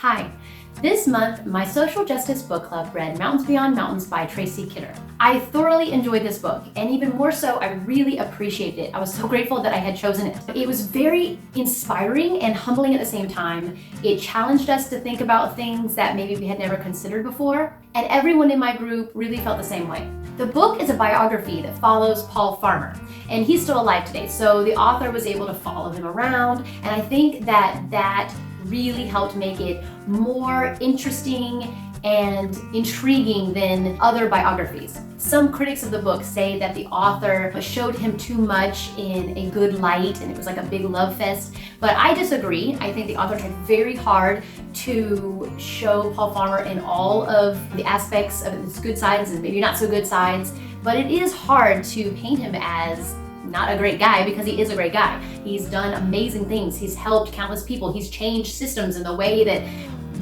Hi. This month, my social justice book club read Mountains Beyond Mountains by Tracy Kidder. I thoroughly enjoyed this book, and even more so, I really appreciated it. I was so grateful that I had chosen it. It was very inspiring and humbling at the same time. It challenged us to think about things that maybe we had never considered before, and everyone in my group really felt the same way. The book is a biography that follows Paul Farmer, and he's still alive today, so the author was able to follow him around, and I think that really helped make it more interesting and intriguing than other biographies. Some critics of the book say that the author showed him too much in a good light and it was like a big love fest, but I disagree. I think the author tried very hard to show Paul Farmer in all of the aspects of his good sides and maybe not so good sides, but it is hard to paint him as not a great guy because he is a great guy. He's done amazing things. He's helped countless people. He's changed systems in the way that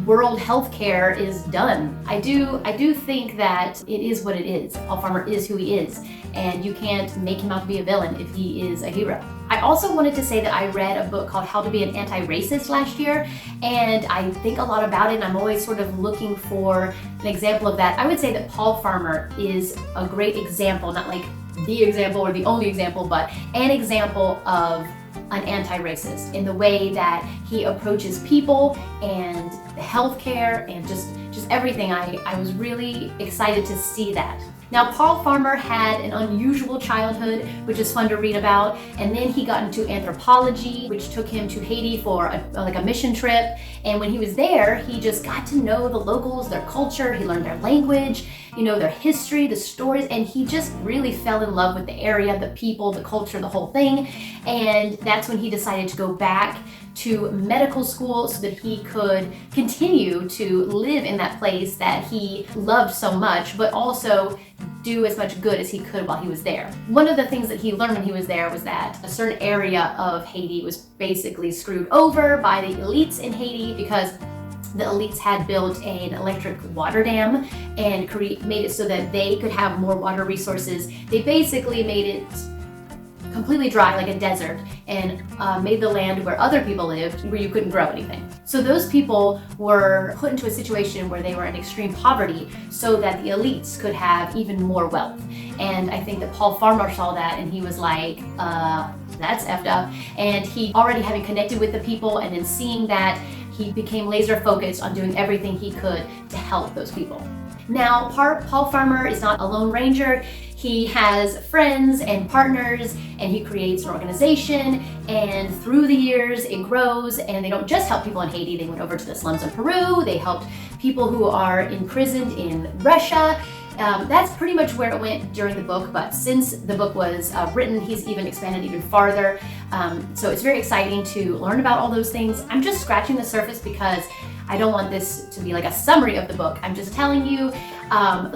world healthcare is done. I do think that it is what it is. Paul Farmer is who he is, and you can't make him out to be a villain if he is a hero. I also wanted to say that I read a book called How to Be an Antiracist last year, and I think a lot about it, and I'm always sort of looking for an example of that. I would say that Paul Farmer is a great example, not like the example or the only example, but an example of an anti-racist in the way that he approaches people and healthcare and just everything. I was really excited to see that. Now, Paul Farmer had an unusual childhood, which is fun to read about, and then he got into anthropology, which took him to Haiti for a mission trip. And when he was there, he just got to know the locals, their culture, he learned their language, their history, the stories, and he just really fell in love with the area, the people, the culture, the whole thing. And that's when he decided to go back to medical school so that he could continue to live in that place that he loved so much, but also do as much good as he could while he was there. One of the things that he learned when he was there was that a certain area of Haiti was basically screwed over by the elites in Haiti because the elites had built an electric water dam and made it so that they could have more water resources. They basically made it completely dry like a desert and made the land where other people lived where you couldn't grow anything. So those people were put into a situation where they were in extreme poverty so that the elites could have even more wealth. And I think that Paul Farmer saw that and he was like, that's effed up. And he already having connected with the people and then seeing that, he became laser focused on doing everything he could to help those people. Now, Paul Farmer is not a lone ranger. He has friends and partners, and he creates an organization, and through the years it grows, and they don't just help people in Haiti. They went over to the slums in Peru. They helped people who are imprisoned in Russia. That's pretty much where it went during the book, but since the book was written, he's even expanded even farther. So it's very exciting to learn about all those things. I'm just scratching the surface because I don't want this to be like a summary of the book. I'm just telling you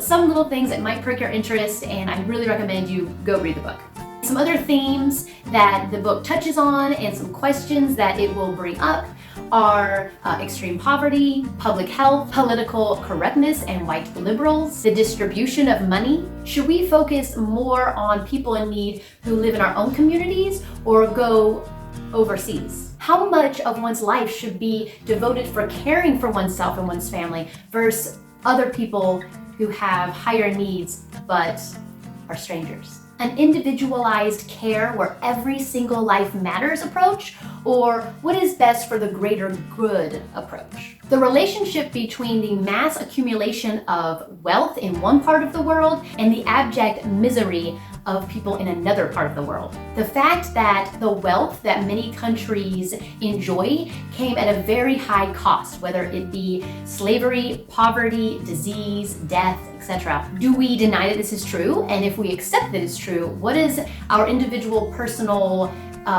some little things that might perk your interest, and I really recommend you go read the book. Some other themes that the book touches on and some questions that it will bring up are extreme poverty, public health, political correctness and white liberals, the distribution of money. Should we focus more on people in need who live in our own communities or go overseas? How much of one's life should be devoted for caring for oneself and one's family versus other people who have higher needs but are strangers? An individualized care where every single life matters approach, or what is best for the greater good approach? The relationship between the mass accumulation of wealth in one part of the world and the abject misery of people in another part of the world. The fact that the wealth that many countries enjoy came at a very high cost, whether it be slavery, poverty, disease, death, etc. Do we deny that this is true? And if we accept that it's true, what is our individual personal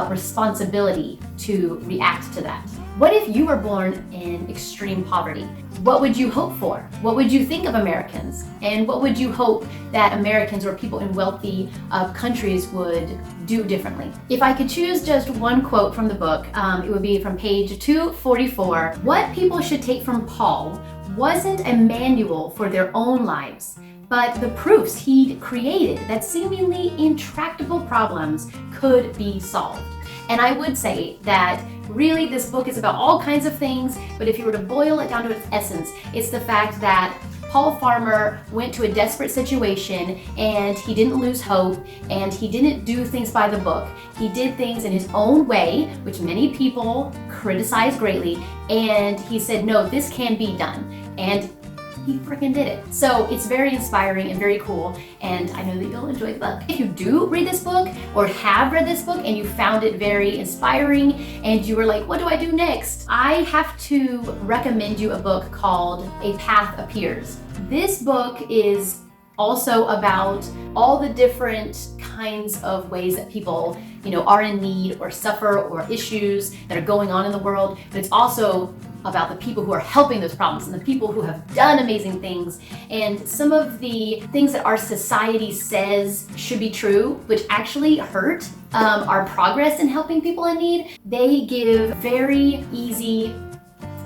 responsibility to react to that? What if you were born in extreme poverty? What would you hope for? What would you think of Americans? And what would you hope that Americans or people in wealthy countries would do differently? If I could choose just one quote from the book, it would be from page 244. What people should take from Paul wasn't a manual for their own lives, but the proofs he created that seemingly intractable problems could be solved. And I would say that really this book is about all kinds of things, but if you were to boil it down to its essence, it's the fact that Paul Farmer went to a desperate situation and he didn't lose hope and he didn't do things by the book. He did things in his own way, which many people criticize greatly, and he said, no, this can be done. And he freaking did it. So it's very inspiring and very cool, and I know that you'll enjoy the book. If you do read this book or have read this book and you found it very inspiring and you were like, what do I do next? I have to recommend you a book called A Path Appears. This book is also about all the different kinds of ways that people, are in need or suffer or issues that are going on in the world, but it's also about the people who are helping those problems and the people who have done amazing things, and some of the things that our society says should be true, which actually hurt our progress in helping people in need. They give very easy,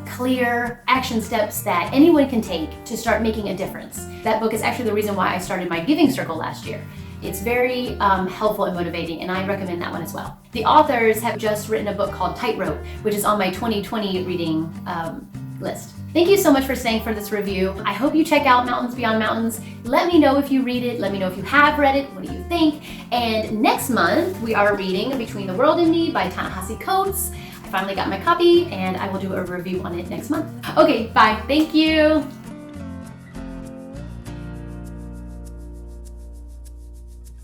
clear action steps that anyone can take to start making a difference. That book is actually the reason why I started my giving circle last year. It's very helpful and motivating, and I recommend that one as well. The authors have just written a book called Tightrope, which is on my 2020 reading list. Thank you so much for staying for this review. I hope you check out Mountains Beyond Mountains. Let me know if you read it. Let me know if you have read it. What do you think? And next month, we are reading Between the World and Me by Ta-Nehisi Coates. I finally got my copy, and I will do a review on it next month. Okay, bye. Thank you.